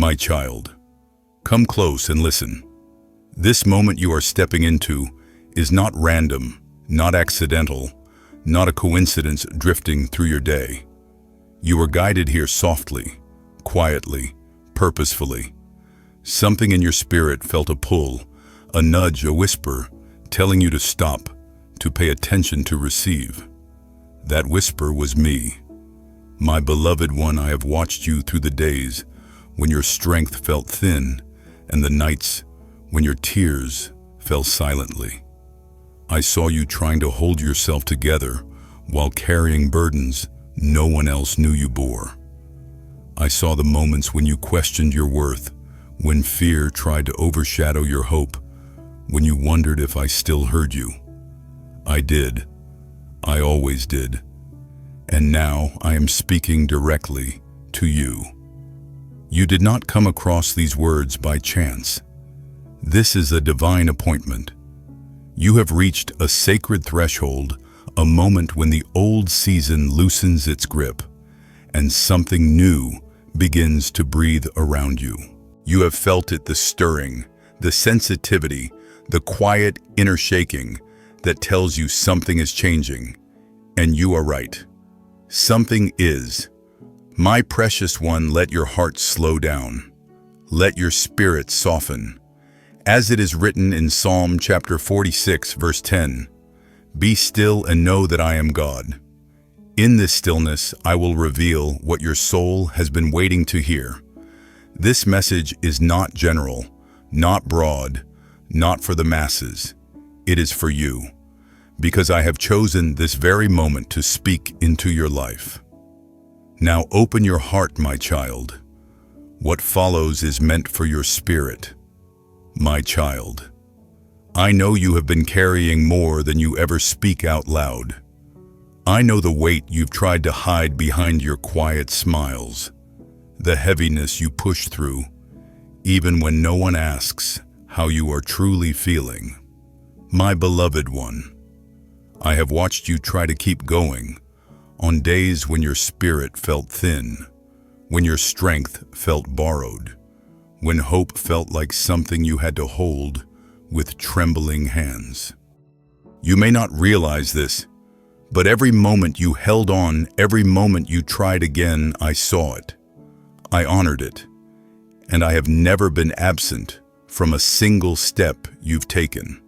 My child, come close and listen. This moment you are stepping into is not random, not accidental, not a coincidence drifting through your day. You were guided here softly, quietly, purposefully. Something in your spirit felt a pull, a nudge, a whisper, telling you to stop, to pay attention, to receive. That whisper was me. My beloved one, I have watched you through the days when your strength felt thin and the nights when your tears fell silently. I saw you trying to hold yourself together while carrying burdens no one else knew you bore. I saw the moments when you questioned your worth, when fear tried to overshadow your hope, when you wondered if I still heard you. I did. I always did. And now I am speaking directly to you. You did not come across these words by chance. This is a divine appointment. You have reached a sacred threshold, a moment when the old season loosens its grip and something new begins to breathe around you. You have felt it, the stirring, the sensitivity, the quiet inner shaking that tells you something is changing. And you are right. Something is. My precious one, let your heart slow down. Let your spirit soften. As it is written in Psalm chapter 46, verse 10, "Be still and know that I am God. In this stillness I will reveal what your soul has been waiting to hear." This message is not general, not broad, not for the masses. It is for you, because I have chosen this very moment to speak into your life. Now open your heart, my child. What follows is meant for your spirit. My child, I know you have been carrying more than you ever speak out loud. I know the weight you've tried to hide behind your quiet smiles, the heaviness you push through, even when no one asks how you are truly feeling. My beloved one, I have watched you try to keep going on days when your spirit felt thin, when your strength felt borrowed, when hope felt like something you had to hold with trembling hands. You may not realize this, but every moment you held on, every moment you tried again, I saw it. I honored it, and I have never been absent from a single step you've taken.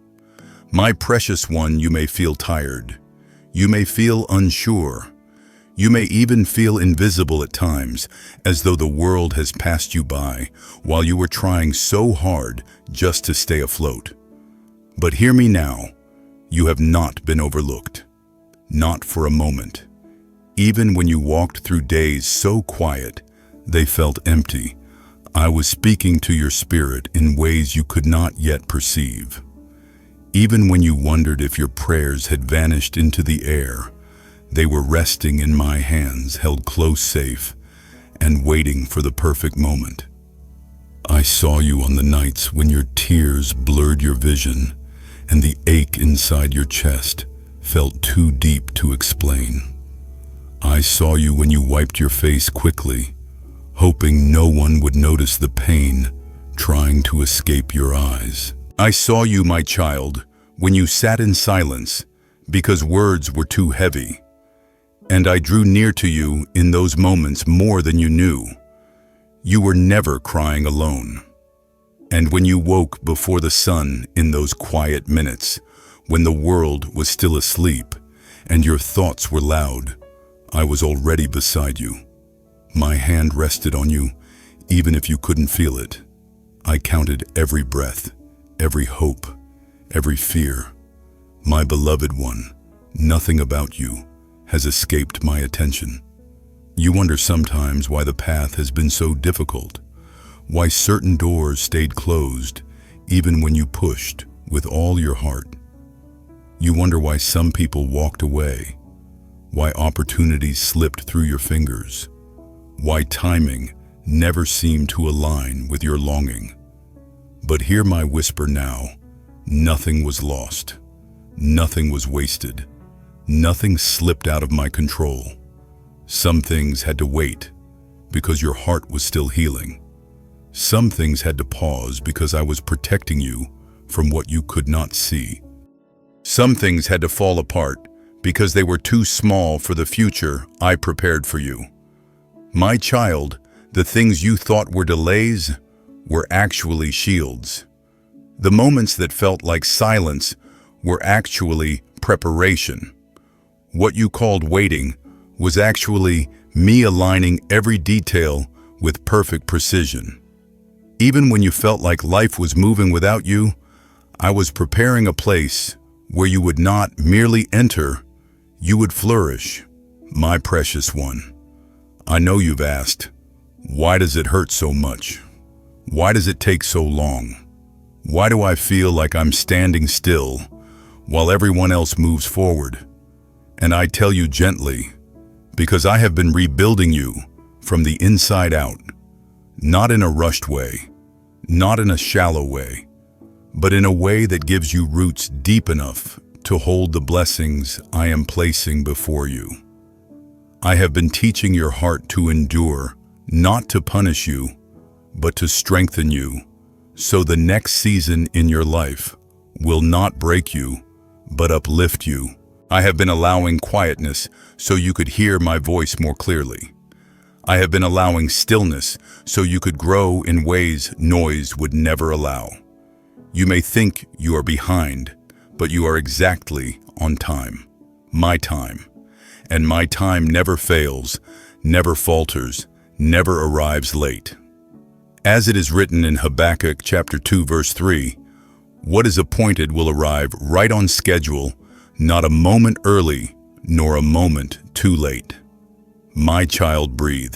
My precious one, you may feel tired. You may feel unsure. You may even feel invisible at times, as though the world has passed you by while you were trying so hard just to stay afloat. But hear me now, you have not been overlooked. Not for a moment. Even when you walked through days so quiet, they felt empty. I was speaking to your spirit in ways you could not yet perceive. Even when you wondered if your prayers had vanished into the air, they were resting in my hands, held close, safe, and waiting for the perfect moment. I saw you on the nights when your tears blurred your vision, and the ache inside your chest felt too deep to explain. I saw you when you wiped your face quickly, hoping no one would notice the pain trying to escape your eyes. I saw you, my child, when you sat in silence because words were too heavy. And I drew near to you in those moments more than you knew. You were never crying alone. And when you woke before the sun in those quiet minutes, when the world was still asleep and your thoughts were loud, I was already beside you. My hand rested on you, even if you couldn't feel it. I counted every breath, every hope, every fear. My beloved one, nothing about you has escaped my attention. You wonder sometimes why the path has been so difficult, why certain doors stayed closed even when you pushed with all your heart. You wonder why some people walked away, why opportunities slipped through your fingers, why timing never seemed to align with your longing. But hear my whisper now, nothing was lost, nothing was wasted, nothing slipped out of my control. Some things had to wait because your heart was still healing. Some things had to pause because I was protecting you from what you could not see. Some things had to fall apart because they were too small for the future I prepared for you. My child, the things you thought were delays were actually shields. The moments that felt like silence were actually preparation. What you called waiting was actually me aligning every detail with perfect precision. Even when you felt like life was moving without you, I was preparing a place where you would not merely enter, you would flourish. My precious one, I know you've asked, why does it hurt so much? Why does it take so long? Why do I feel like I'm standing still while everyone else moves forward? And I tell you gently, because I have been rebuilding you from the inside out, not in a rushed way, not in a shallow way, but in a way that gives you roots deep enough to hold the blessings I am placing before you. I have been teaching your heart to endure, not to punish you, but to strengthen you, so the next season in your life will not break you, but uplift you. I have been allowing quietness so you could hear my voice more clearly. I have been allowing stillness so you could grow in ways noise would never allow. You may think you are behind, but you are exactly on time. My time. And my time never fails, never falters, never arrives late. As it is written in Habakkuk chapter 2 verse 3, what is appointed will arrive right on schedule, not a moment early, nor a moment too late. My child, breathe.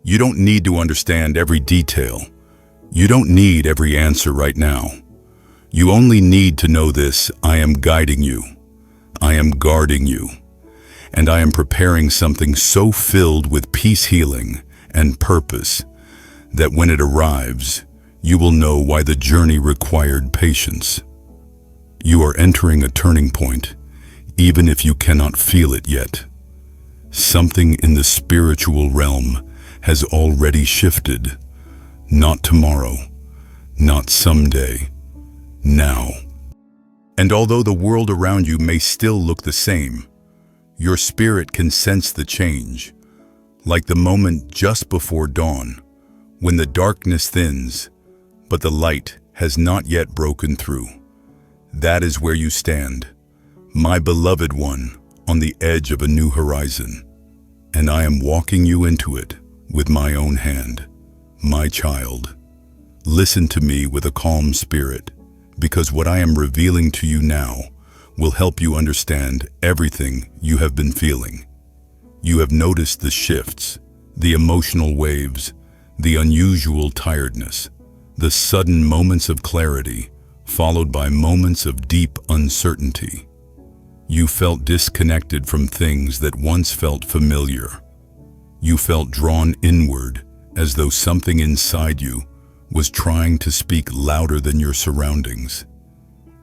You don't need to understand every detail. You don't need every answer right now. You only need to know this: I am guiding you. I am guarding you. And I am preparing something so filled with peace, healing, and purpose that when it arrives, you will know why the journey required patience. You are entering a turning point, even if you cannot feel it yet. Something in the spiritual realm has already shifted. Not tomorrow, not someday, now. And although the world around you may still look the same, your spirit can sense the change, like the moment just before dawn, when the darkness thins, but the light has not yet broken through. That is where you stand, my beloved one, on the edge of a new horizon, and I am walking you into it with my own hand. My child, listen to me with a calm spirit, because what I am revealing to you now will help you understand everything you have been feeling. You have noticed the shifts, the emotional waves, the unusual tiredness, the sudden moments of clarity, followed by moments of deep uncertainty. You felt disconnected from things that once felt familiar. You felt drawn inward, as though something inside you was trying to speak louder than your surroundings.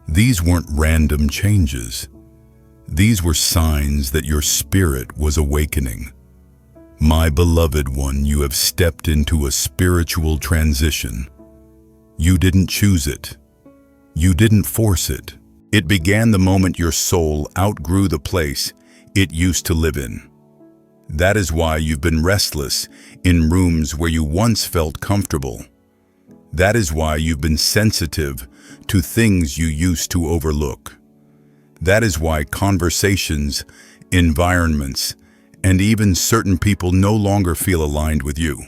These weren't random changes. These were signs that your spirit was awakening. My beloved one, you have stepped into a spiritual transition. You didn't choose it. You didn't force it. It began the moment your soul outgrew the place it used to live in. That is why you've been restless in rooms where you once felt comfortable. That is why you've been sensitive to things you used to overlook. That is why conversations, environments, and even certain people no longer feel aligned with you.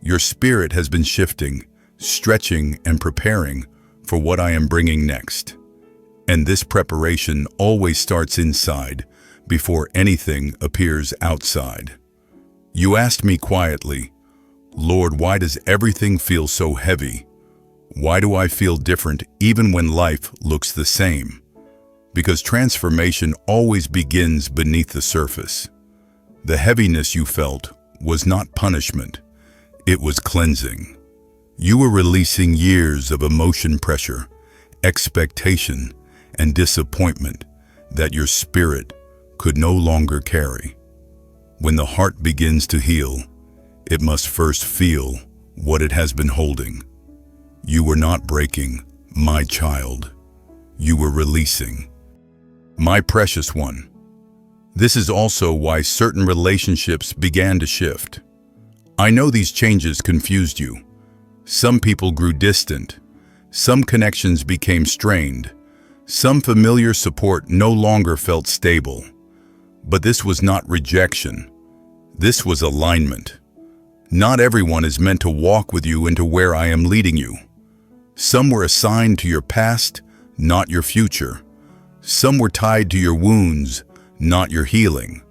Your spirit has been shifting, stretching, and preparing for what I am bringing next. And this preparation always starts inside before anything appears outside. You asked me quietly, Lord, why does everything feel so heavy? Why do I feel different even when life looks the same? Because transformation always begins beneath the surface. The heaviness you felt was not punishment, it was cleansing. You were releasing years of emotion pressure, expectation, and disappointment that your spirit could no longer carry. When the heart begins to heal, it must first feel what it has been holding. You were not breaking, my child. You were releasing. My precious one. This is also why certain relationships began to shift. I know these changes confused you. Some people grew distant. Some connections became strained. Some familiar support no longer felt stable. But this was not rejection. This was alignment. Not everyone is meant to walk with you into where I am leading you. Some were assigned to your past, not your future. Some were tied to your wounds, not your healing.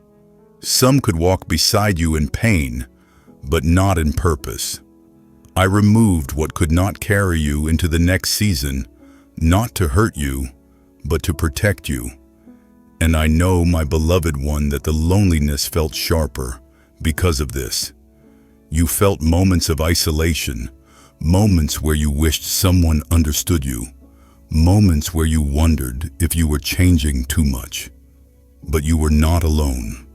Some could walk beside you in pain, but not in purpose. I removed what could not carry you into the next season, not to hurt you, but to protect you. And I know, my beloved one, that the loneliness felt sharper because of this. You felt moments of isolation, moments where you wished someone understood you, moments where you wondered if you were changing too much. But you were not alone.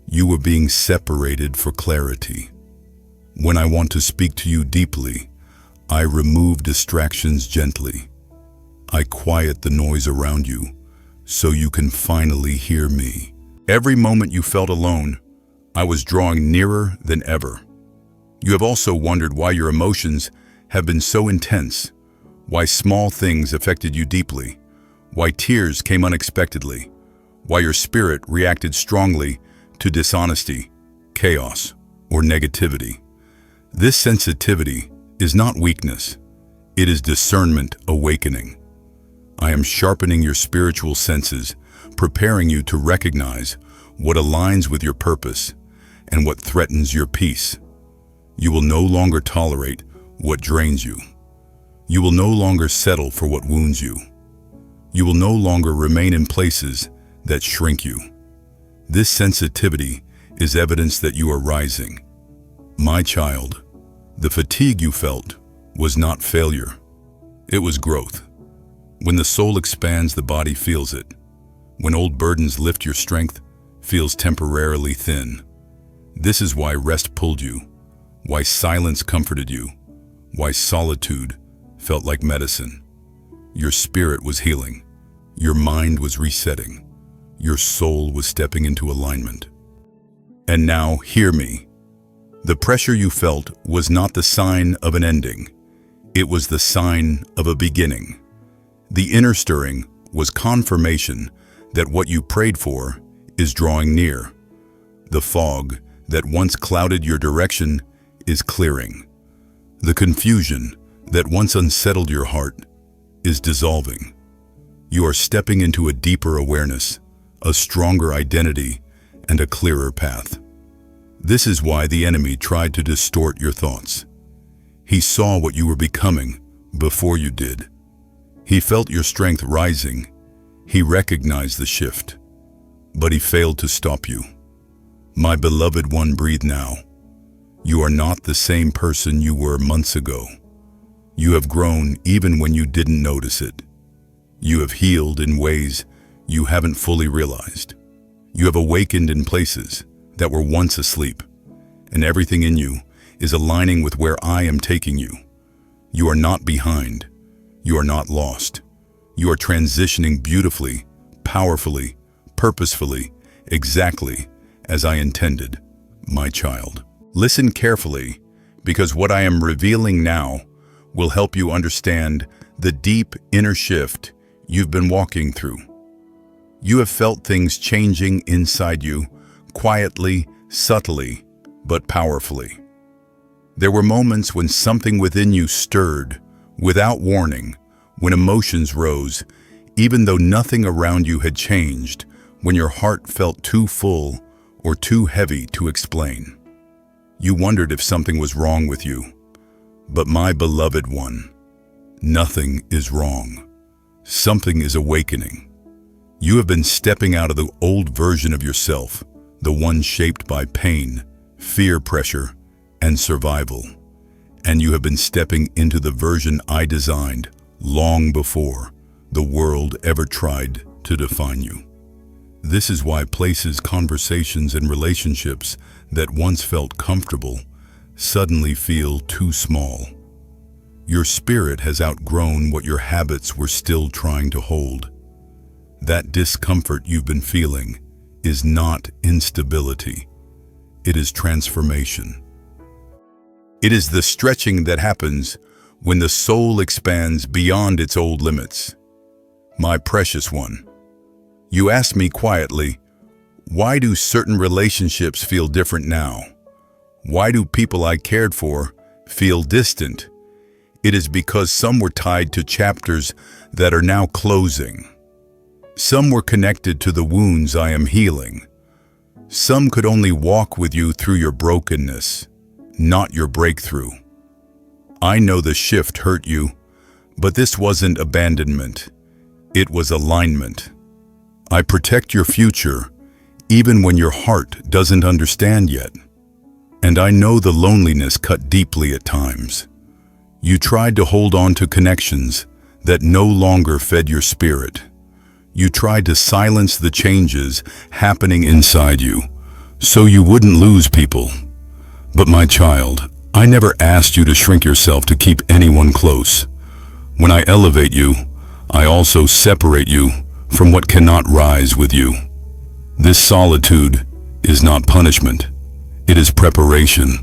You were being separated for clarity. When I want to speak to you deeply, I remove distractions gently. I quiet the noise around you so you can finally hear me. Every moment you felt alone, I was drawing nearer than ever. You have also wondered why your emotions have been so intense, why small things affected you deeply, why tears came unexpectedly, why your spirit reacted strongly to dishonesty, chaos, or negativity. This sensitivity is not weakness. It is discernment awakening. I am sharpening your spiritual senses, preparing you to recognize what aligns with your purpose and what threatens your peace. You will no longer tolerate what drains you. You will no longer settle for what wounds you. You will no longer remain in places that shrink you. This sensitivity is evidence that you are rising. My child, the fatigue you felt was not failure. It was growth. When the soul expands, the body feels it. When old burdens lift, your strength feels temporarily thin. This is why rest pulled you, why silence comforted you, why solitude felt like medicine. Your spirit was healing. Your mind was resetting. Your soul was stepping into alignment. And now, hear me. The pressure you felt was not the sign of an ending. It was the sign of a beginning. The inner stirring was confirmation that what you prayed for is drawing near. The fog that once clouded your direction is clearing. The confusion that once unsettled your heart is dissolving. You are stepping into a deeper awareness, a stronger identity, and a clearer path. This is why the enemy tried to distort your thoughts. He saw what you were becoming before you did. He felt your strength rising. He recognized the shift, but he failed to stop you. My beloved one, breathe now. You are not the same person you were months ago. You have grown even when you didn't notice it. You have healed in ways you haven't fully realized. You have awakened in places that were once asleep, and everything in you is aligning with where I am taking you. You are not behind. You are not lost. You are transitioning beautifully, powerfully, purposefully, exactly as I intended, my child. Listen carefully, because what I am revealing now will help you understand the deep inner shift you've been walking through. You have felt things changing inside you, quietly, subtly, but powerfully. There were moments when something within you stirred, without warning, when emotions rose, even though nothing around you had changed, when your heart felt too full or too heavy to explain. You wondered if something was wrong with you. But my beloved one, nothing is wrong. Something is awakening. You have been stepping out of the old version of yourself, the one shaped by pain, fear, pressure, and survival. And you have been stepping into the version I designed long before the world ever tried to define you. This is why places, conversations, and relationships that once felt comfortable suddenly feel too small. Your spirit has outgrown what your habits were still trying to hold. That discomfort you've been feeling is not instability. It is transformation. It is the stretching that happens when the soul expands beyond its old limits. My precious one, you ask me quietly, why do certain relationships feel different now? Why do people I cared for feel distant? It is because some were tied to chapters that are now closing. Some were connected to the wounds I am healing. Some could only walk with you through your brokenness, not your breakthrough. I know the shift hurt you, but this wasn't abandonment. It was alignment. I protect your future, even when your heart doesn't understand yet. And I know the loneliness cut deeply at times. You tried to hold on to connections that no longer fed your spirit. You tried to silence the changes happening inside you, so you wouldn't lose people. But my child, I never asked you to shrink yourself to keep anyone close. When I elevate you, I also separate you from what cannot rise with you. This solitude is not punishment. It is preparation.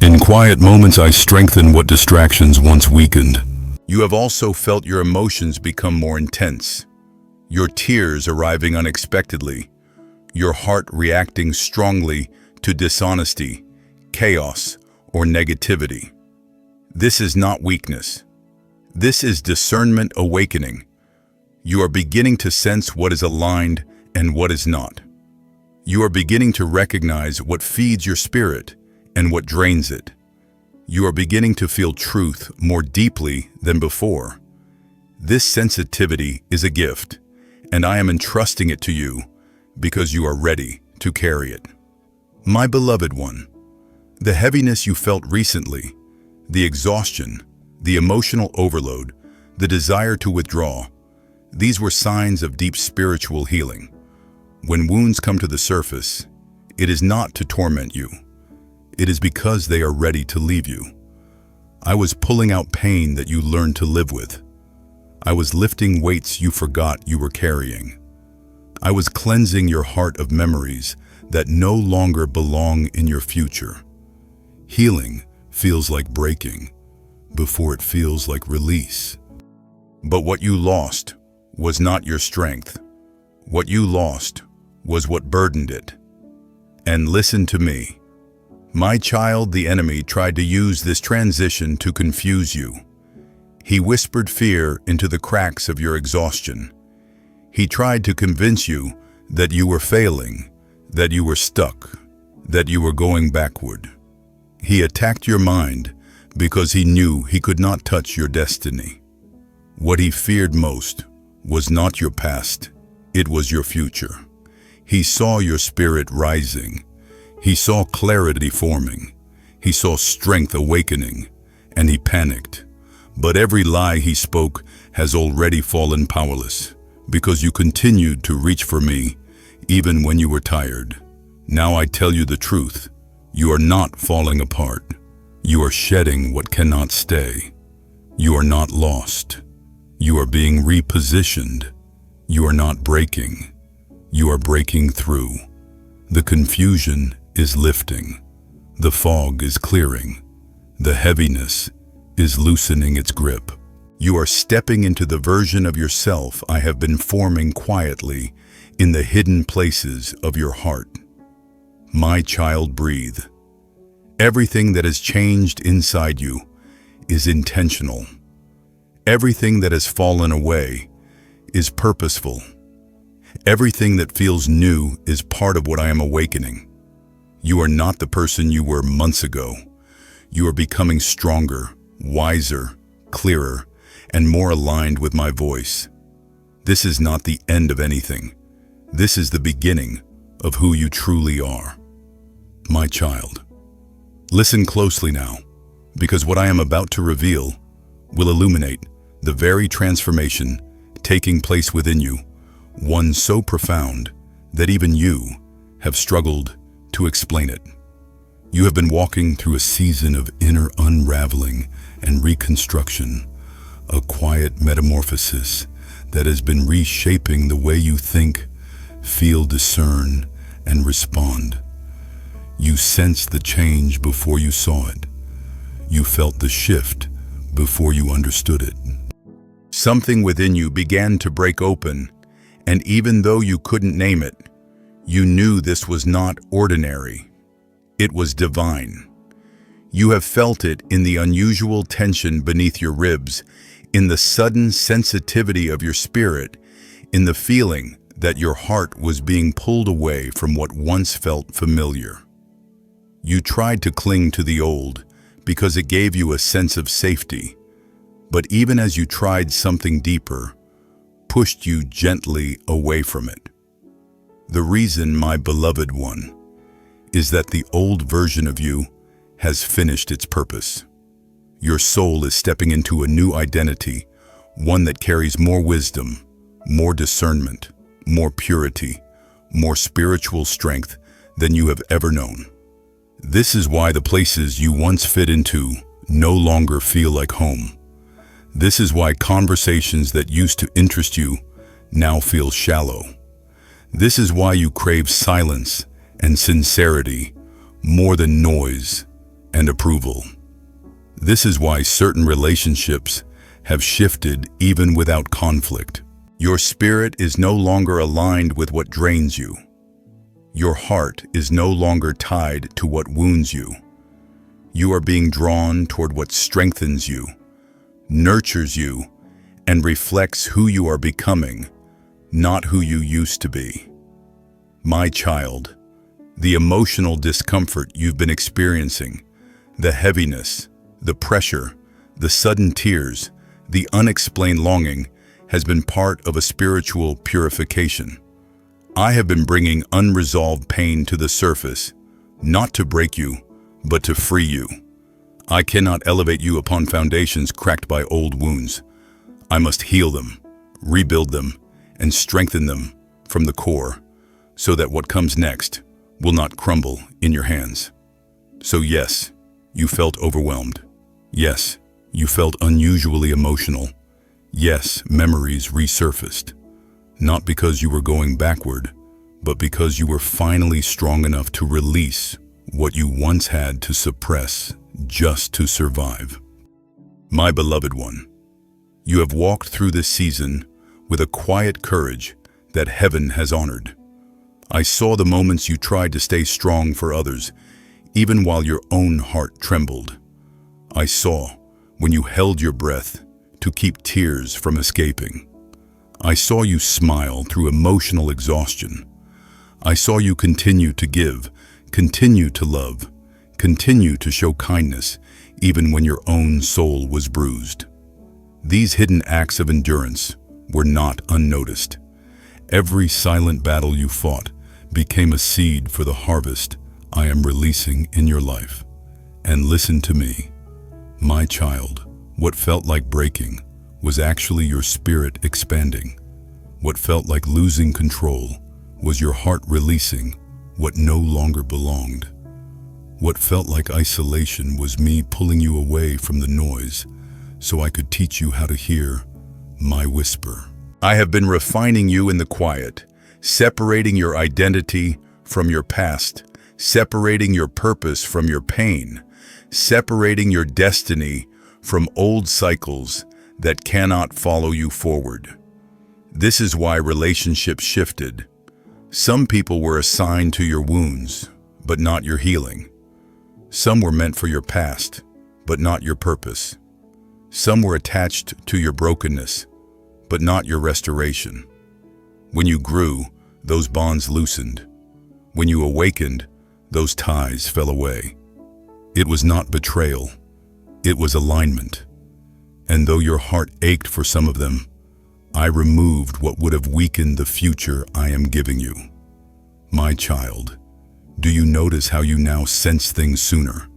In quiet moments, I strengthen what distractions once weakened. You have also felt your emotions become more intense. Your tears arriving unexpectedly. Your heart reacting strongly to dishonesty, chaos, or negativity. This is not weakness. This is discernment awakening. You are beginning to sense what is aligned and what is not. You are beginning to recognize what feeds your spirit and what drains it. You are beginning to feel truth more deeply than before. This sensitivity is a gift, and I am entrusting it to you because you are ready to carry it. My beloved one, the heaviness you felt recently, the exhaustion, the emotional overload, the desire to withdraw, these were signs of deep spiritual healing. When wounds come to the surface, it is not to torment you. It is because they are ready to leave you. I was pulling out pain that you learned to live with. I was lifting weights you forgot you were carrying. I was cleansing your heart of memories that no longer belong in your future. Healing feels like breaking before it feels like release. But what you lost was not your strength. What you lost was what burdened it. And listen to me. My child, the enemy tried to use this transition to confuse you. He whispered fear into the cracks of your exhaustion. He tried to convince you that you were failing, that you were stuck, that you were going backward. He attacked your mind because he knew he could not touch your destiny. What he feared most was not your past, it was your future. He saw your spirit rising. He saw clarity forming. He saw strength awakening, and he panicked. But every lie he spoke has already fallen powerless, because you continued to reach for me, even when you were tired. Now I tell you the truth. You are not falling apart. You are shedding what cannot stay. You are not lost. You are being repositioned. You are not breaking. You are breaking through. The confusion is lifting. The fog is clearing. The heaviness is loosening its grip. You are stepping into the version of yourself I have been forming quietly in the hidden places of your heart. My child, breathe. Everything that has changed inside you is intentional. Everything that has fallen away is purposeful. Everything that feels new is part of what I am awakening. You are not the person you were months ago. You are becoming stronger, wiser, clearer, and more aligned with my voice. This is not the end of anything. This is the beginning of who you truly are. My child, listen closely now, because what I am about to reveal will illuminate the very transformation taking place within you, one so profound that even you have struggled to explain it. You have been walking through a season of inner unraveling and reconstruction, a quiet metamorphosis that has been reshaping the way you think, feel, discern, and respond. You sensed the change before you saw it. You felt the shift before you understood it. Something within you began to break open, and even though you couldn't name it, you knew this was not ordinary. It was divine. You have felt it in the unusual tension beneath your ribs, in the sudden sensitivity of your spirit, in the feeling that your heart was being pulled away from what once felt familiar. You tried to cling to the old because it gave you a sense of safety, but even as you tried, something deeper pushed you gently away from it. The reason, my beloved one, is that the old version of you has finished its purpose. Your soul is stepping into a new identity, one that carries more wisdom, more discernment, more purity, more spiritual strength than you have ever known. This is why the places you once fit into no longer feel like home. This is why conversations that used to interest you now feel shallow. This is why you crave silence and sincerity more than noise and approval. This is why certain relationships have shifted even without conflict. Your spirit is no longer aligned with what drains you. Your heart is no longer tied to what wounds you. You are being drawn toward what strengthens you, nurtures you, and reflects who you are becoming, not who you used to be. My child, the emotional discomfort you've been experiencing, the heaviness, the pressure, the sudden tears, the unexplained longing has been part of a spiritual purification. I have been bringing unresolved pain to the surface, not to break you, but to free you. I cannot elevate you upon foundations cracked by old wounds. I must heal them, rebuild them, and strengthen them from the core, so that what comes next will not crumble in your hands. So yes, you felt overwhelmed. Yes, you felt unusually emotional. Yes, memories resurfaced. Not because you were going backward, but because you were finally strong enough to release what you once had to suppress just to survive. My beloved one, you have walked through this season with a quiet courage that heaven has honored. I saw the moments you tried to stay strong for others, even while your own heart trembled. I saw when you held your breath to keep tears from escaping. I saw you smile through emotional exhaustion. I saw you continue to give, continue to love, continue to show kindness, even when your own soul was bruised. These hidden acts of endurance were not unnoticed. Every silent battle you fought became a seed for the harvest I am releasing in your life. And listen to me, my child, what felt like breaking was actually your spirit expanding. What felt like losing control was your heart releasing what no longer belonged. What felt like isolation was me pulling you away from the noise so I could teach you how to hear my whisper. I have been refining you in the quiet, separating your identity from your past, separating your purpose from your pain, separating your destiny from old cycles that cannot follow you forward. This is why relationships shifted. Some people were assigned to your wounds, but not your healing. Some were meant for your past, but not your purpose. Some were attached to your brokenness, but not your restoration. When you grew, those bonds loosened. When you awakened, those ties fell away. It was not betrayal, it was alignment. And though your heart ached for some of them, I removed what would have weakened the future I am giving you. My child, do you notice how you now sense things sooner?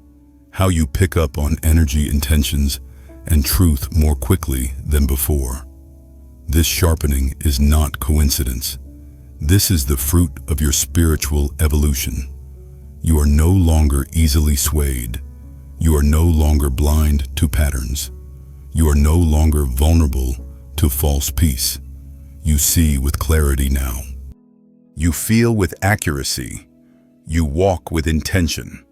How you pick up on energy, intentions, and truth more quickly than before? This sharpening is not coincidence. This is the fruit of your spiritual evolution. You are no longer easily swayed. You are no longer blind to patterns. You are no longer vulnerable to false peace. You see with clarity now. You feel with accuracy. You walk with intention.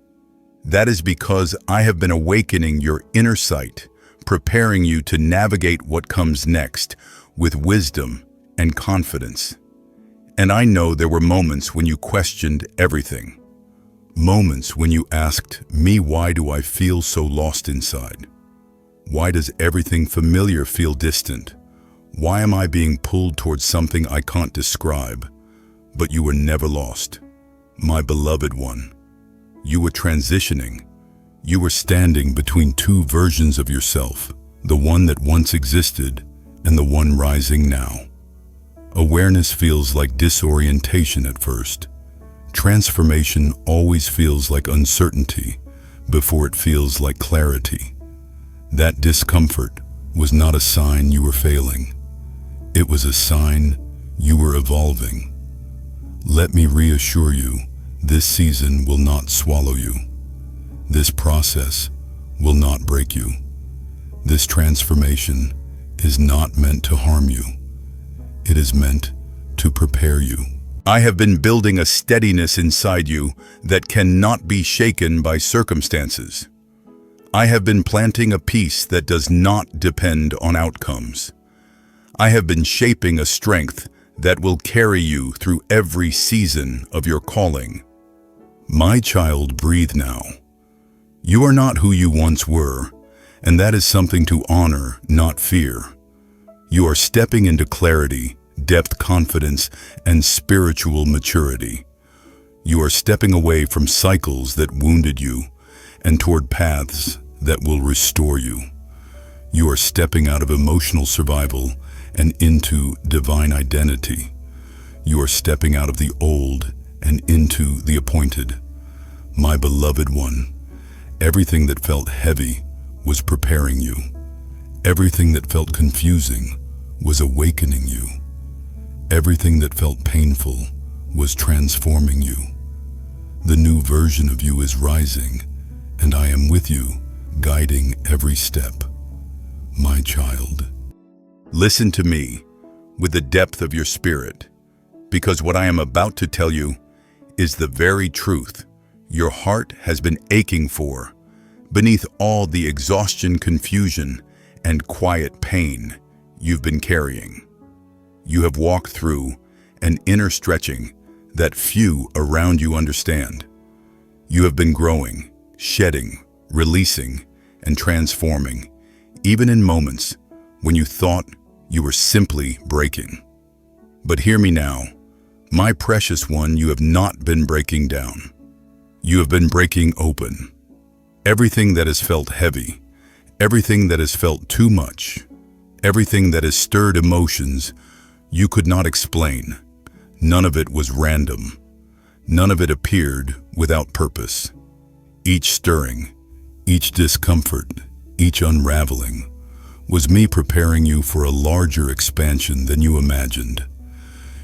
That is because I have been awakening your inner sight, preparing you to navigate what comes next with wisdom and confidence. And I know there were moments when you questioned everything. Moments when you asked me, why do I feel so lost inside? Why does everything familiar feel distant? Why am I being pulled towards something I can't describe? But you were never lost, my beloved one. You were transitioning. You were standing between two versions of yourself, the one that once existed and the one rising now. Awareness feels like disorientation at first. Transformation always feels like uncertainty before it feels like clarity. That discomfort was not a sign you were failing. It was a sign you were evolving. Let me reassure you, this season will not swallow you. This process will not break you. This transformation is not meant to harm you. It is meant to prepare you. I have been building a steadiness inside you that cannot be shaken by circumstances. I have been planting a peace that does not depend on outcomes. I have been shaping a strength that will carry you through every season of your calling. My child, breathe now. You are not who you once were, and that is something to honor, not fear. You are stepping into clarity, depth, confidence, and spiritual maturity. You are stepping away from cycles that wounded you and toward paths that will restore you. You are stepping out of emotional survival and into divine identity. You are stepping out of the old and into the appointed. My beloved one, everything that felt heavy was preparing you. Everything that felt confusing was awakening you. Everything that felt painful was transforming you. The new version of you is rising, and I am with you, guiding every step. My child, listen to me with the depth of your spirit, because what I am about to tell you is the very truth your heart has been aching for, beneath all the exhaustion, confusion, and quiet pain you've been carrying. You have walked through an inner stretching that few around you understand. You have been growing, shedding, releasing, and transforming, even in moments when you thought you were simply breaking. But hear me now, my precious one, you have not been breaking down. You have been breaking open. Everything that has felt heavy, everything that has felt too much, everything that has stirred emotions you could not explain, none of it was random. None of it appeared without purpose. Each stirring, each discomfort, each unraveling was me preparing you for a larger expansion than you imagined.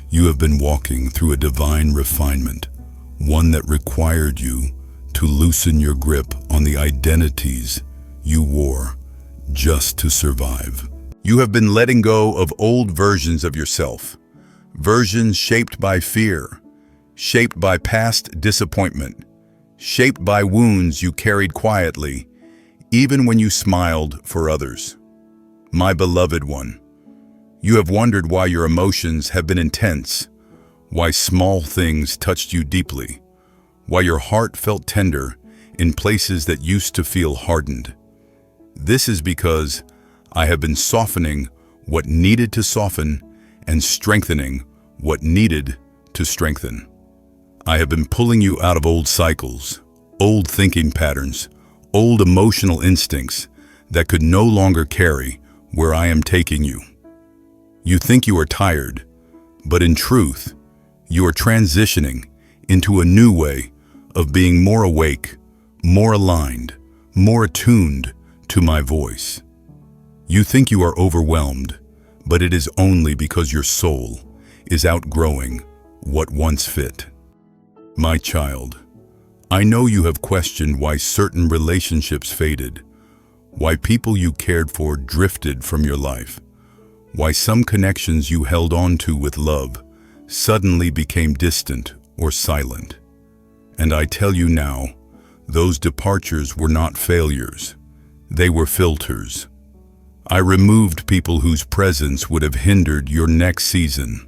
You have been walking through a divine refinement, one that required you to loosen your grip on the identities you wore just to survive. You have been letting go of old versions of yourself, versions shaped by fear, shaped by past disappointment, shaped by wounds you carried quietly, even when you smiled for others. My beloved one, you have wondered why your emotions have been intense, why small things touched you deeply, why your heart felt tender in places that used to feel hardened. This is because I have been softening what needed to soften and strengthening what needed to strengthen. I have been pulling you out of old cycles, old thinking patterns, old emotional instincts that could no longer carry where I am taking you. You think you are tired, but in truth, you are transitioning into a new way of being more awake, more aligned, more attuned to my voice. You think you are overwhelmed, but it is only because your soul is outgrowing what once fit. My child, I know you have questioned why certain relationships faded, why people you cared for drifted from your life, why some connections you held on to with love suddenly became distant or silent. And I tell you now, those departures were not failures. They were filters. I removed people whose presence would have hindered your next season.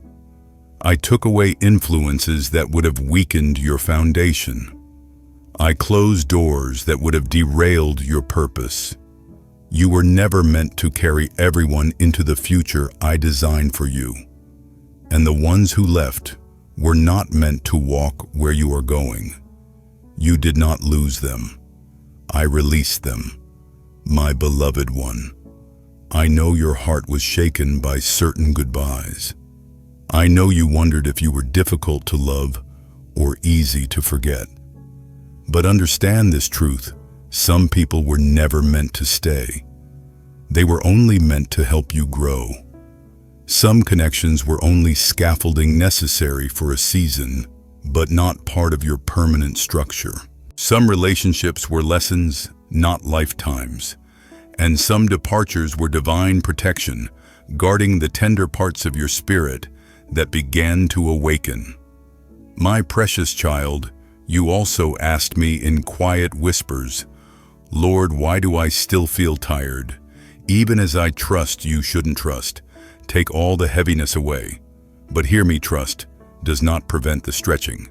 I took away influences that would have weakened your foundation. I closed doors that would have derailed your purpose. You were never meant to carry everyone into the future I designed for you. And the ones who left were not meant to walk where you are going. You did not lose them. I released them. My beloved one, I know your heart was shaken by certain goodbyes. I know you wondered if you were difficult to love or easy to forget. But understand this truth, some people were never meant to stay. They were only meant to help you grow. Some connections were only scaffolding necessary for a season, but not part of your permanent structure. Some relationships were lessons, not lifetimes. And some departures were divine protection, guarding the tender parts of your spirit that began to awaken. My precious child, you also asked me in quiet whispers, Lord, why do I still feel tired? Even as I trust you shouldn't trust, take all the heaviness away. But hear me, trust does not prevent the stretching.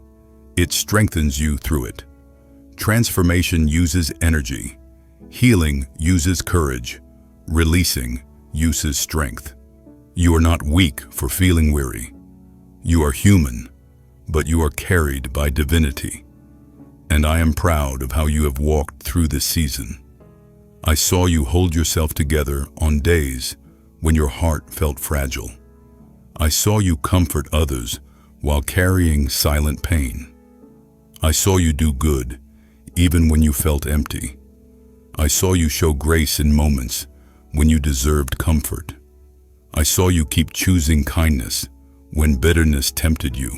It strengthens you through it. Transformation uses energy. Healing uses courage. Releasing uses strength. You are not weak for feeling weary. You are human, but you are carried by divinity. And I am proud of how you have walked through this season. I saw you hold yourself together on days when your heart felt fragile. I saw you comfort others while carrying silent pain. I saw you do good even when you felt empty. I saw you show grace in moments when you deserved comfort. I saw you keep choosing kindness when bitterness tempted you.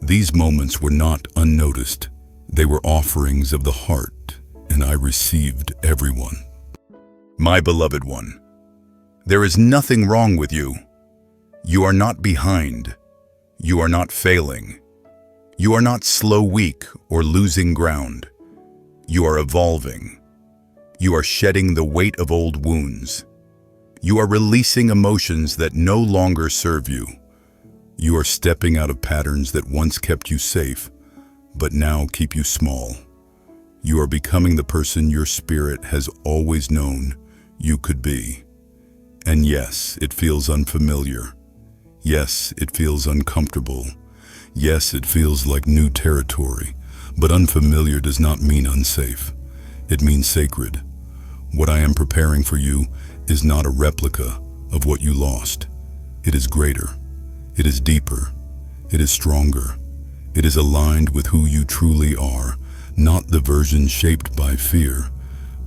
These moments were not unnoticed. They were offerings of the heart, and I received everyone. My beloved one, there is nothing wrong with you. You are not behind. You are not failing. You are not slow, weak, or losing ground. You are evolving. You are shedding the weight of old wounds. You are releasing emotions that no longer serve you. You are stepping out of patterns that once kept you safe, but now keep you small. You are becoming the person your spirit has always known you could be. And yes, it feels unfamiliar. Yes, it feels uncomfortable. Yes, it feels like new territory. But unfamiliar does not mean unsafe. It means sacred. What I am preparing for you is not a replica of what you lost. It is greater. It is deeper. It is stronger. It is aligned with who you truly are, not the version shaped by fear,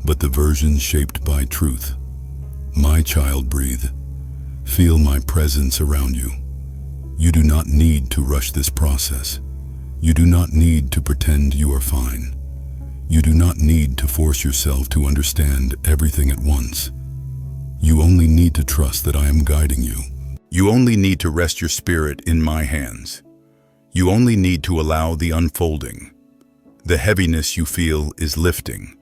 but the version shaped by truth. My child, breathe. Feel my presence around you. You do not need to rush this process. You do not need to pretend you are fine. You do not need to force yourself to understand everything at once. You only need to trust that I am guiding you. You only need to rest your spirit in my hands. You only need to allow the unfolding. The heaviness you feel is lifting.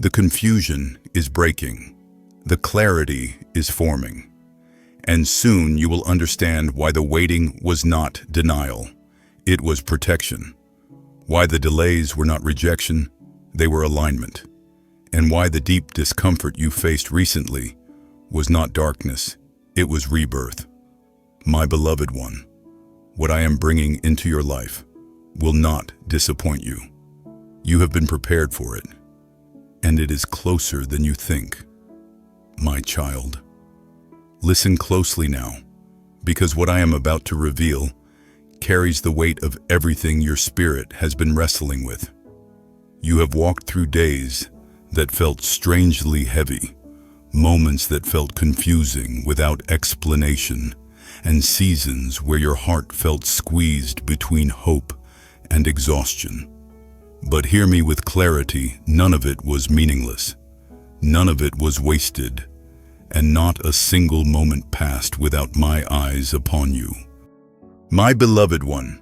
The confusion is breaking. The clarity is forming. And soon you will understand why the waiting was not denial. It was protection. Why the delays were not rejection, they were alignment. And why the deep discomfort you faced recently was not darkness, it was rebirth. My beloved one, what I am bringing into your life will not disappoint you. You have been prepared for it, and it is closer than you think. My child, listen closely now, because what I am about to reveal carries the weight of everything your spirit has been wrestling with. You have walked through days that felt strangely heavy, moments that felt confusing without explanation, and seasons where your heart felt squeezed between hope and exhaustion. But hear me with clarity, none of it was meaningless. None of it was wasted, and not a single moment passed without my eyes upon you. My beloved one,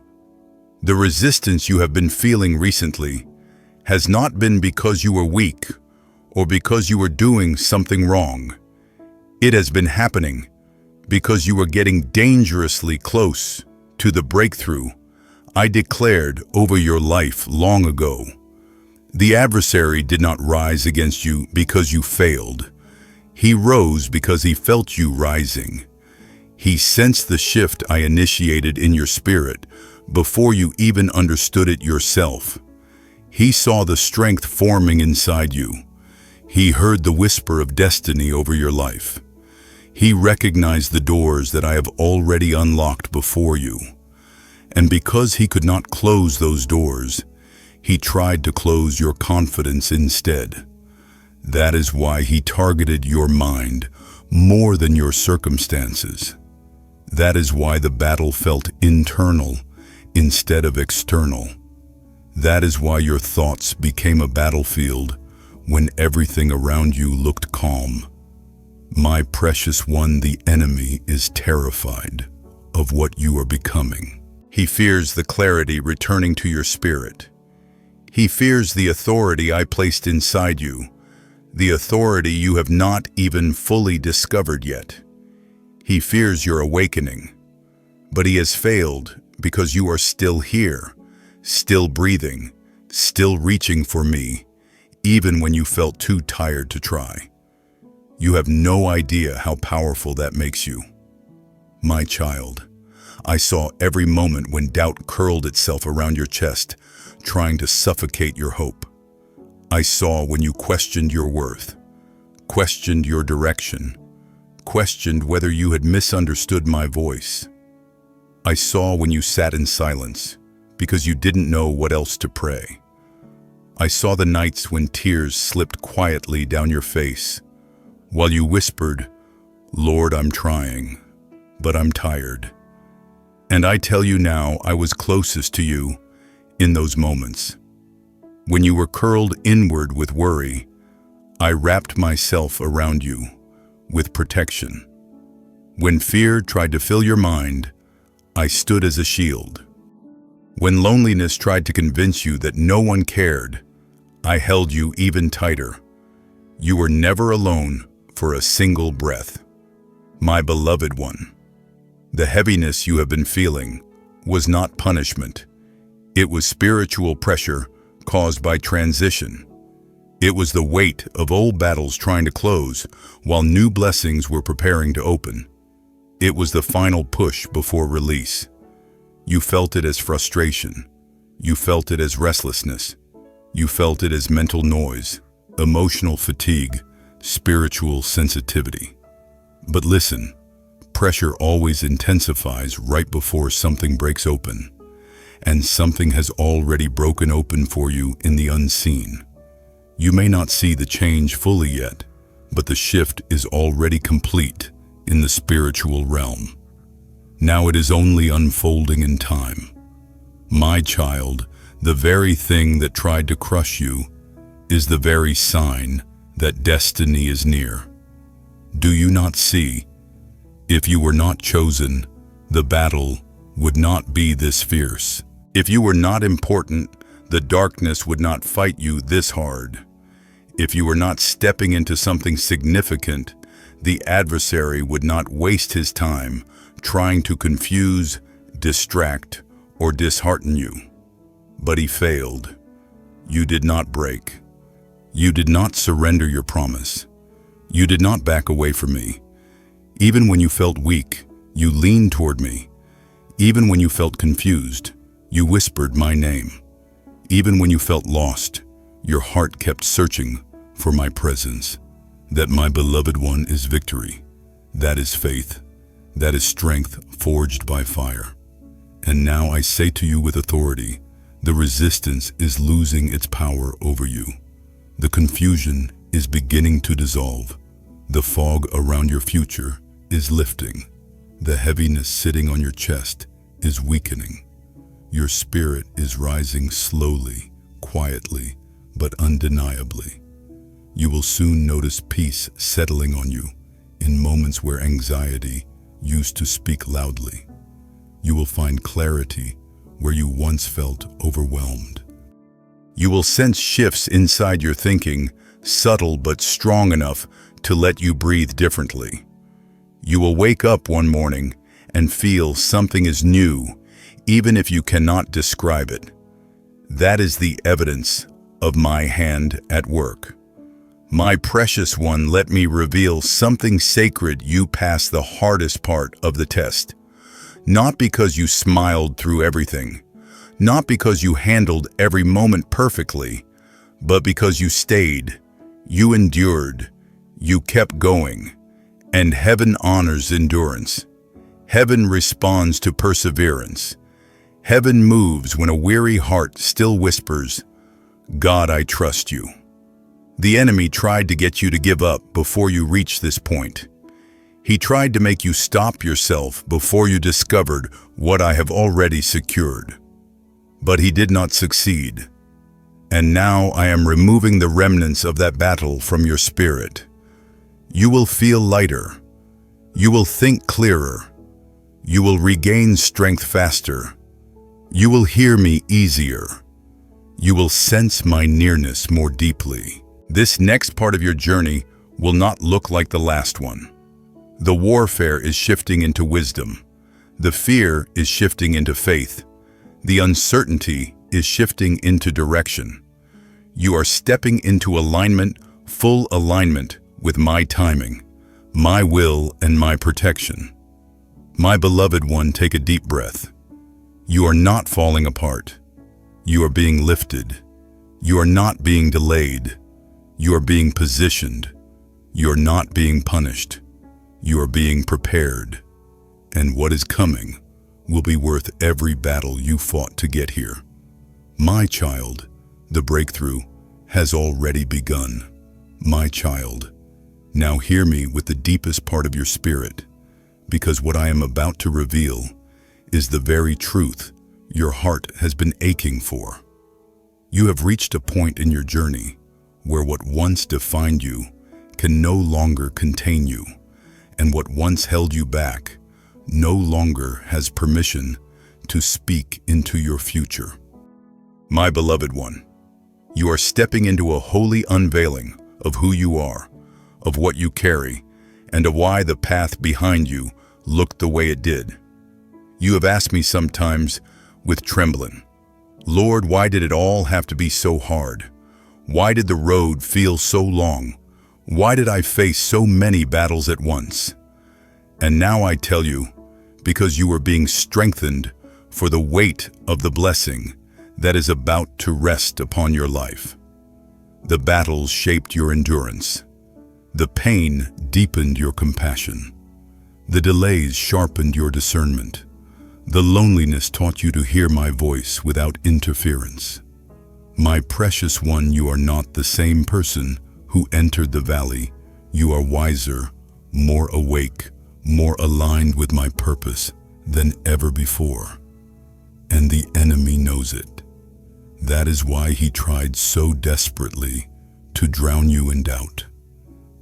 the resistance you have been feeling recently has not been because you were weak or because you were doing something wrong. It has been happening because you were getting dangerously close to the breakthrough I declared over your life long ago. The adversary did not rise against you because you failed. He rose because he felt you rising. He sensed the shift I initiated in your spirit before you even understood it yourself. He saw the strength forming inside you. He heard the whisper of destiny over your life. He recognized the doors that I have already unlocked before you. And because he could not close those doors, he tried to close your confidence instead. That is why he targeted your mind more than your circumstances. That is why the battle felt internal instead of external. That is why your thoughts became a battlefield when everything around you looked calm. My precious one, the enemy is terrified of what you are becoming. He fears the clarity returning to your spirit. He fears the authority I placed inside you, the authority you have not even fully discovered yet. He fears your awakening, but he has failed because you are still here, still breathing, still reaching for me, even when you felt too tired to try. You have no idea how powerful that makes you. My child, I saw every moment when doubt curled itself around your chest, trying to suffocate your hope. I saw when you questioned your worth, questioned your direction, questioned whether you had misunderstood my voice. I saw when you sat in silence because you didn't know what else to pray. I saw the nights when tears slipped quietly down your face, while you whispered, "Lord, I'm trying, but I'm tired." And I tell you now, I was closest to you in those moments. When you were curled inward with worry, I wrapped myself around you with protection. When fear tried to fill your mind, I stood as a shield. When loneliness tried to convince you that no one cared, I held you even tighter. You were never alone for a single breath. My beloved one, the heaviness you have been feeling was not punishment. It was spiritual pressure caused by transition. It was the weight of old battles trying to close while new blessings were preparing to open. It was the final push before release. You felt it as frustration. You felt it as restlessness. You felt it as mental noise, emotional fatigue, spiritual sensitivity. But listen, pressure always intensifies right before something breaks open, and something has already broken open for you in the unseen. You may not see the change fully yet, but the shift is already complete in the spiritual realm. Now it is only unfolding in time. My child, the very thing that tried to crush you is the very sign that destiny is near. Do you not see? If you were not chosen, the battle would not be this fierce. If you were not important, the darkness would not fight you this hard. If you were not stepping into something significant, the adversary would not waste his time trying to confuse, distract, or dishearten you. But he failed. You did not break. You did not surrender your promise. You did not back away from me. Even when you felt weak, you leaned toward me. Even when you felt confused, you whispered my name. Even when you felt lost, your heart kept searching for my presence. That my beloved one is victory. That is faith. That is strength forged by fire. And now I say to you with authority, the resistance is losing its power over you. The confusion is beginning to dissolve. The fog around your future is lifting. The heaviness sitting on your chest is weakening. Your spirit is rising slowly, quietly but undeniably. You will soon notice peace settling on you in moments where anxiety used to speak loudly. You will find clarity where you once felt overwhelmed. You will sense shifts inside your thinking, subtle but strong enough to let you breathe differently. You will wake up one morning and feel something is new, even if you cannot describe it. That is the evidence of my hand at work. My precious one, let me reveal something sacred. You passed the hardest part of the test. Not because you smiled through everything, not because you handled every moment perfectly, but because you stayed, you endured, you kept going, and heaven honors endurance. Heaven responds to perseverance. Heaven moves when a weary heart still whispers, God, I trust you. The enemy tried to get you to give up before you reached this point. He tried to make you stop yourself before you discovered what I have already secured. But he did not succeed. And now I am removing the remnants of that battle from your spirit. You will feel lighter. You will think clearer. You will regain strength faster. You will hear me easier. You will sense my nearness more deeply. This next part of your journey will not look like the last one. The warfare is shifting into wisdom. The fear is shifting into faith. The uncertainty is shifting into direction. You are stepping into alignment, full alignment with my timing, my will, and my protection. My beloved one, take a deep breath. You are not falling apart. You are being lifted. You are not being delayed. You are being positioned. You are not being punished. You are being prepared. And what is coming will be worth every battle you fought to get here. My child, the breakthrough has already begun. My child, now hear me with the deepest part of your spirit, because what I am about to reveal is the very truth your heart has been aching for. You have reached a point in your journey where what once defined you can no longer contain you, and what once held you back no longer has permission to speak into your future. My beloved one, you are stepping into a holy unveiling of who you are, of what you carry, and of why the path behind you looked the way it did. You have asked me sometimes with trembling, Lord, why did it all have to be so hard? Why did the road feel so long? Why did I face so many battles at once? And now I tell you, because you are being strengthened for the weight of the blessing that is about to rest upon your life. The battles shaped your endurance. The pain deepened your compassion. The delays sharpened your discernment. The loneliness taught you to hear my voice without interference. My precious one, you are not the same person who entered the valley. You are wiser, more awake, more aligned with my purpose than ever before. And the enemy knows it. That is why he tried so desperately to drown you in doubt.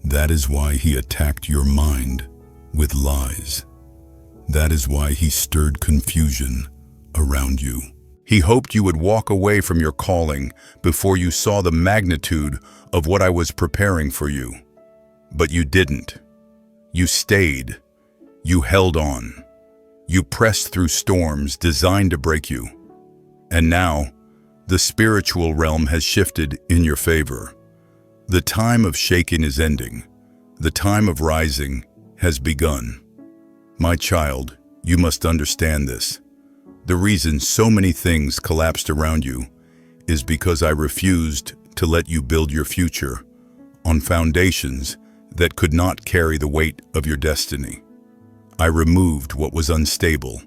That is why he attacked your mind with lies. That is why he stirred confusion around you. He hoped you would walk away from your calling before you saw the magnitude of what I was preparing for you. But you didn't. You stayed. You held on. You pressed through storms designed to break you. And now, the spiritual realm has shifted in your favor. The time of shaking is ending. The time of rising has begun. My child, you must understand this. The reason so many things collapsed around you is because I refused to let you build your future on foundations that could not carry the weight of your destiny. I removed what was unstable.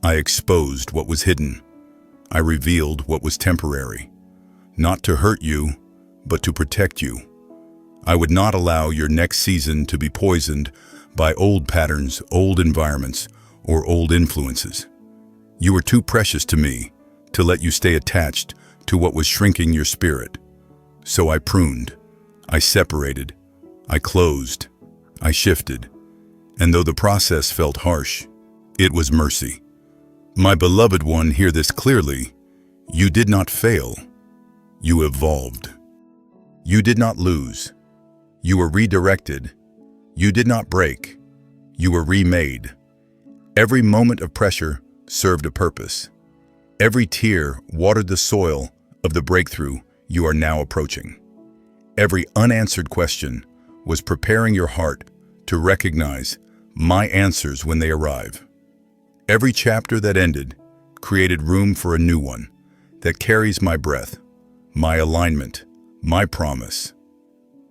I exposed what was hidden. I revealed what was temporary, not to hurt you, but to protect you. I would not allow your next season to be poisoned by old patterns, old environments, or old influences. You are too precious to me to let you stay attached to what was shrinking your spirit. So I pruned, I separated, I closed, I shifted. And though the process felt harsh, it was mercy. My beloved one, hear this clearly. You did not fail. You evolved. You did not lose. You were redirected. You did not break. You were remade. Every moment of pressure served a purpose. Every tear watered the soil of the breakthrough you are now approaching. Every unanswered question was preparing your heart to recognize my answers when they arrive. Every chapter that ended created room for a new one that carries my breath, my alignment, my promise.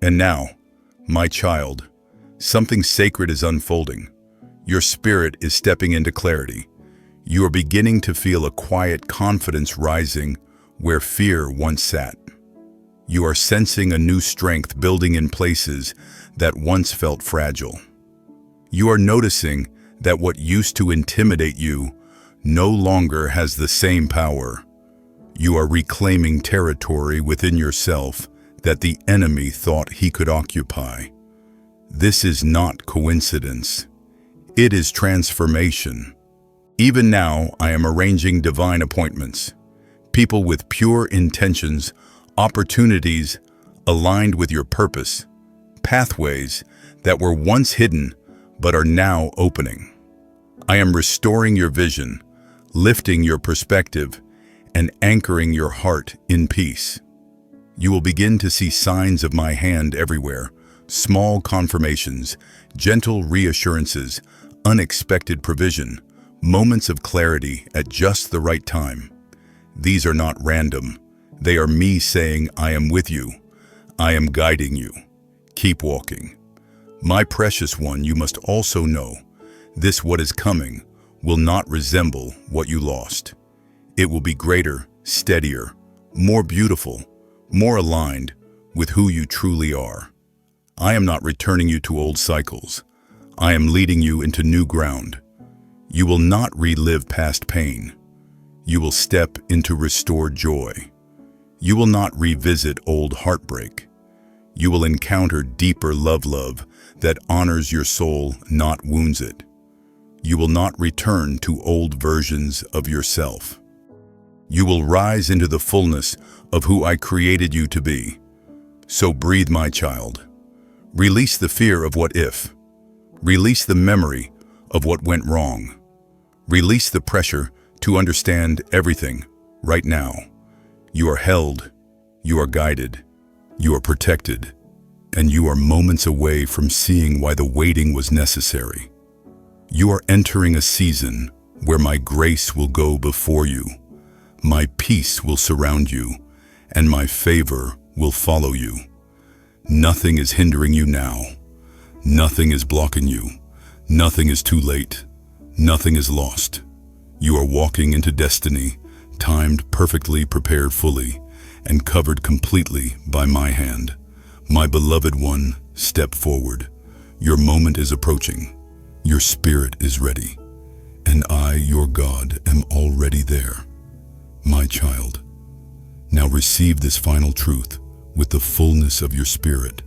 And now, my child, something sacred is unfolding. Your spirit is stepping into clarity. You are beginning to feel a quiet confidence rising where fear once sat. You are sensing a new strength building in places that once felt fragile. You are noticing that what used to intimidate you no longer has the same power. You are reclaiming territory within yourself that the enemy thought he could occupy. This is not coincidence. It is transformation. Even now, I am arranging divine appointments, people with pure intentions, opportunities aligned with your purpose, pathways that were once hidden but are now opening. I am restoring your vision, lifting your perspective, and anchoring your heart in peace. You will begin to see signs of my hand everywhere, small confirmations, gentle reassurances, unexpected provision, moments of clarity at just the right time. These are not random. They are me saying, I am with you. I am guiding you. Keep walking. My precious one, you must also know, this what is coming will not resemble what you lost. It will be greater, steadier, more beautiful, more aligned with who you truly are. I am not returning you to old cycles. I am leading you into new ground. You will not relive past pain. You will step into restored joy. You will not revisit old heartbreak. You will encounter deeper love that honors your soul, not wounds it. You will not return to old versions of yourself. You will rise into the fullness of who I created you to be. So breathe, my child. Release the fear of what if. Release the memory of what went wrong. Release the pressure to understand everything right now. You are held, you are guided, you are protected, and you are moments away from seeing why the waiting was necessary. You are entering a season where my grace will go before you, my peace will surround you, and my favor will follow you. Nothing is hindering you now. Nothing is blocking you. Nothing is too late. Nothing is lost. You are walking into destiny, timed perfectly, prepared fully, and covered completely by my hand. My beloved one, step forward. Your moment is approaching. Your spirit is ready. And I, your God, am already there. My child, now receive this final truth with the fullness of your spirit,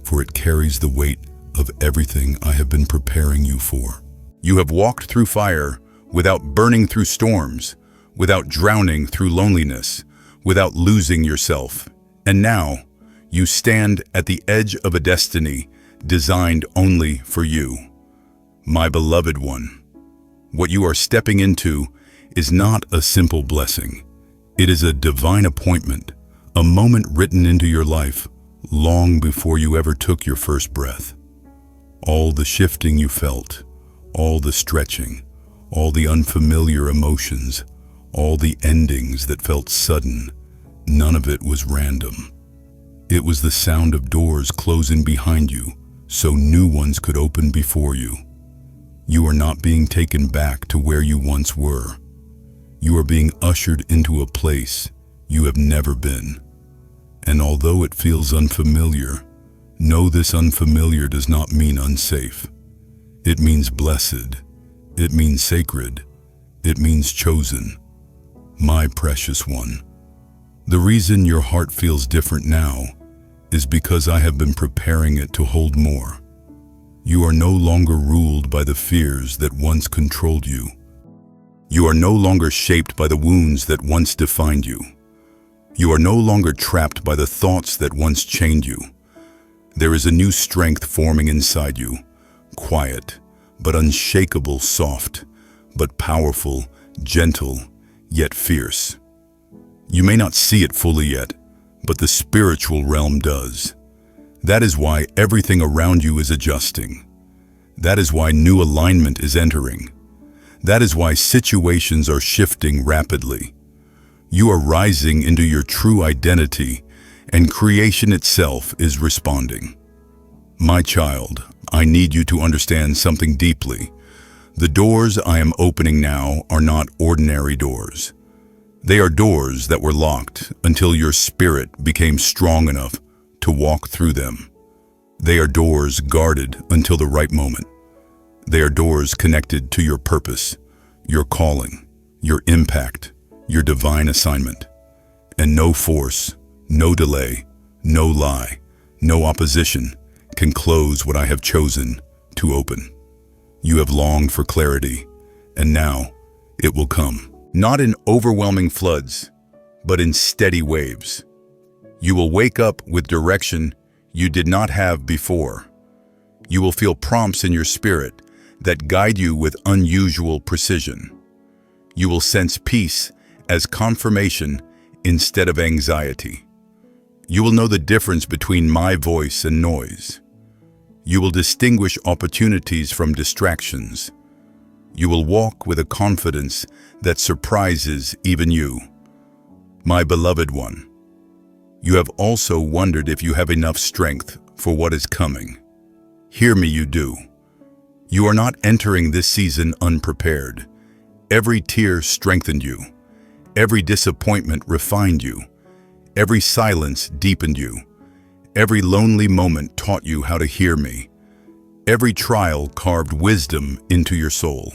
for it carries the weight of everything I have been preparing you for. You have walked through fire without burning through storms, without drowning through loneliness, without losing yourself. And now, you stand at the edge of a destiny designed only for you. My beloved one, what you are stepping into is not a simple blessing. It is a divine appointment, a moment written into your life long before you ever took your first breath. All the shifting you felt, all the stretching, all the unfamiliar emotions, all the endings that felt sudden, none of it was random. It was the sound of doors closing behind you so new ones could open before you. You are not being taken back to where you once were. You are being ushered into a place you have never been. And although it feels unfamiliar, know this unfamiliar does not mean unsafe. It means blessed. It means sacred. It means chosen. My precious one, The reason your heart feels different now is because I have been preparing it to hold more. You are no longer ruled by the fears that once controlled you. You are no longer shaped by the wounds that once defined you. You are no longer trapped by the thoughts that once chained you. There is a new strength forming inside you, quiet, but unshakable, soft, but powerful, gentle, yet fierce. You may not see it fully yet, but the spiritual realm does. That is why everything around you is adjusting. That is why new alignment is entering. That is why situations are shifting rapidly. You are rising into your true identity, and creation itself is responding. My child, I need you to understand something deeply. The doors I am opening now are not ordinary doors. They are doors that were locked until your spirit became strong enough to walk through them. They are doors guarded until the right moment. They are doors connected to your purpose, your calling, your impact, your divine assignment. And no force, no delay, no lie, no opposition can close what I have chosen to open. You have longed for clarity, and now it will come. Not in overwhelming floods, but in steady waves. You will wake up with direction you did not have before. You will feel prompts in your spirit that guide you with unusual precision. You will sense peace as confirmation instead of anxiety. You will know the difference between my voice and noise. You will distinguish opportunities from distractions. You will walk with a confidence that surprises even you. My beloved one, you have also wondered if you have enough strength for what is coming. Hear me, you do. You are not entering this season unprepared. Every tear strengthened you. Every disappointment refined you. Every silence deepened you. Every lonely moment taught you how to hear me. Every trial carved wisdom into your soul.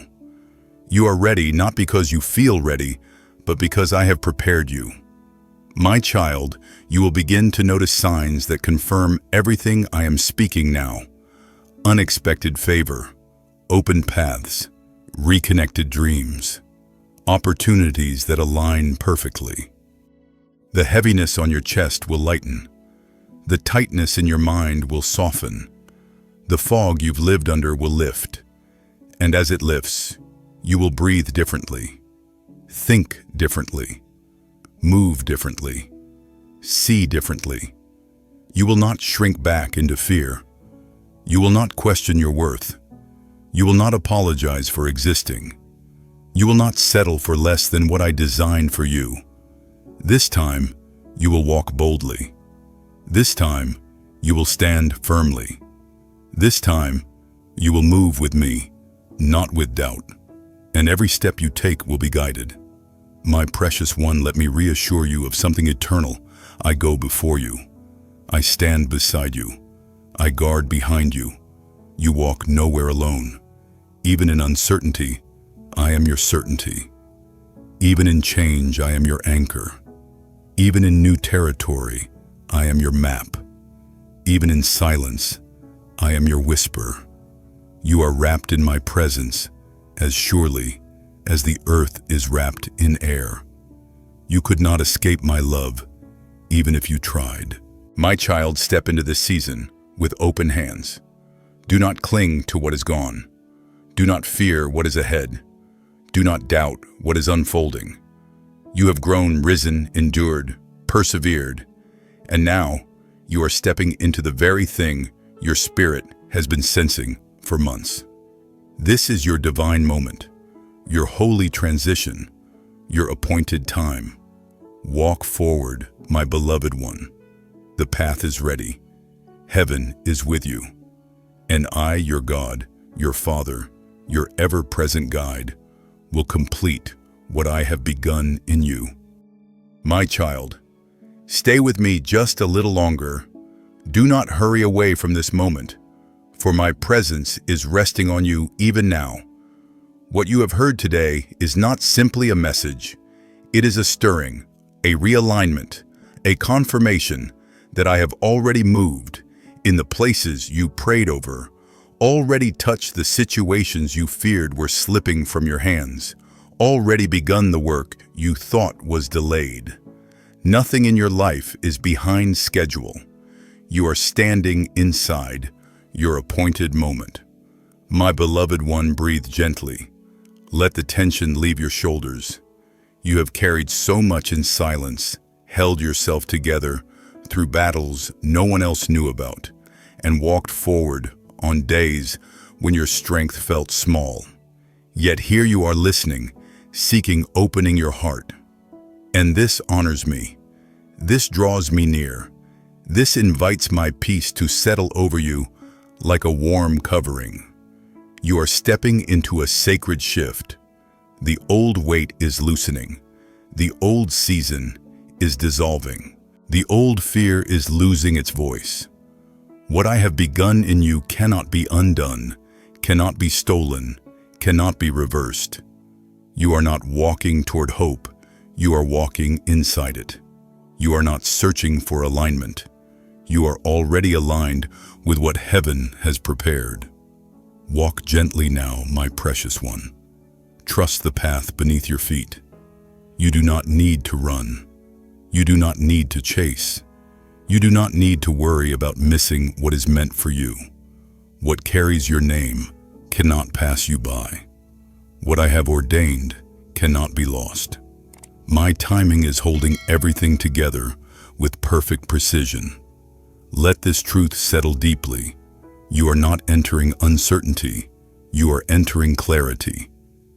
You are ready not because you feel ready, but because I have prepared you. My child, you will begin to notice signs that confirm everything I am speaking now. Unexpected favor, open paths, reconnected dreams, opportunities that align perfectly. The heaviness on your chest will lighten. The tightness in your mind will soften. The fog you've lived under will lift. And as it lifts, you will breathe differently, think differently, move differently, see differently. You will not shrink back into fear. You will not question your worth. You will not apologize for existing. You will not settle for less than what I designed for you. This time, you will walk boldly. This time, you will stand firmly. This time, you will move with me, not with doubt. And every step you take will be guided. My precious one, let me reassure you of something eternal. I go before you. I stand beside you. I guard behind you. You walk nowhere alone. Even in uncertainty, I am your certainty. Even in change, I am your anchor. Even in new territory, I am your map. Even in silence, I am your whisper. You are wrapped in my presence as surely as the earth is wrapped in air. You could not escape my love, even if you tried. My child, step into this season with open hands. Do not cling to what is gone. Do not fear what is ahead. Do not doubt what is unfolding. You have grown, risen, endured, persevered, and now you are stepping into the very thing your spirit has been sensing for months. This is your divine moment, your holy transition, your appointed time. Walk forward, my beloved one. The path is ready. Heaven is with you. And I, your God, your Father, your ever-present guide, will complete what I have begun in you. My child, stay with me just a little longer. Do not hurry away from this moment, for my presence is resting on you even now. What you have heard today is not simply a message. It is a stirring, a realignment, a confirmation that I have already moved in the places you prayed over, already touched the situations you feared were slipping from your hands, already begun the work you thought was delayed. Nothing in your life is behind schedule. You are standing inside your appointed moment. My beloved one, breathe gently. Let the tension leave your shoulders. You have carried so much in silence, held yourself together through battles no one else knew about, and walked forward on days when your strength felt small. Yet here you are listening, seeking opening your heart. And this honors me. This draws me near. This invites my peace to settle over you like a warm covering. You are stepping into a sacred shift. The old weight is loosening. The old season is dissolving. The old fear is losing its voice. What I have begun in you cannot be undone, cannot be stolen, cannot be reversed. You are not walking toward hope, you are walking inside it. You are not searching for alignment. You are already aligned with what heaven has prepared. Walk gently now, my precious one. Trust the path beneath your feet. You do not need to run. You do not need to chase. You do not need to worry about missing what is meant for you. What carries your name cannot pass you by. What I have ordained cannot be lost. My timing is holding everything together with perfect precision. Let this truth settle deeply. You are not entering uncertainty. You are entering clarity.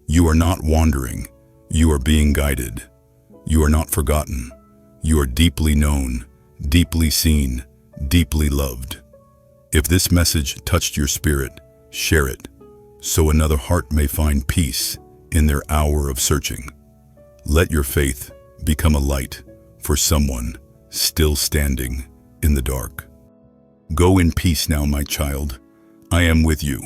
You are not wandering. You are being guided. You are not forgotten. You are deeply known, deeply seen, deeply loved. If this message touched your spirit, share it, so another heart may find peace in their hour of searching. Let your faith become a light for someone still standing in the dark. Go in peace now, my child. I am with you.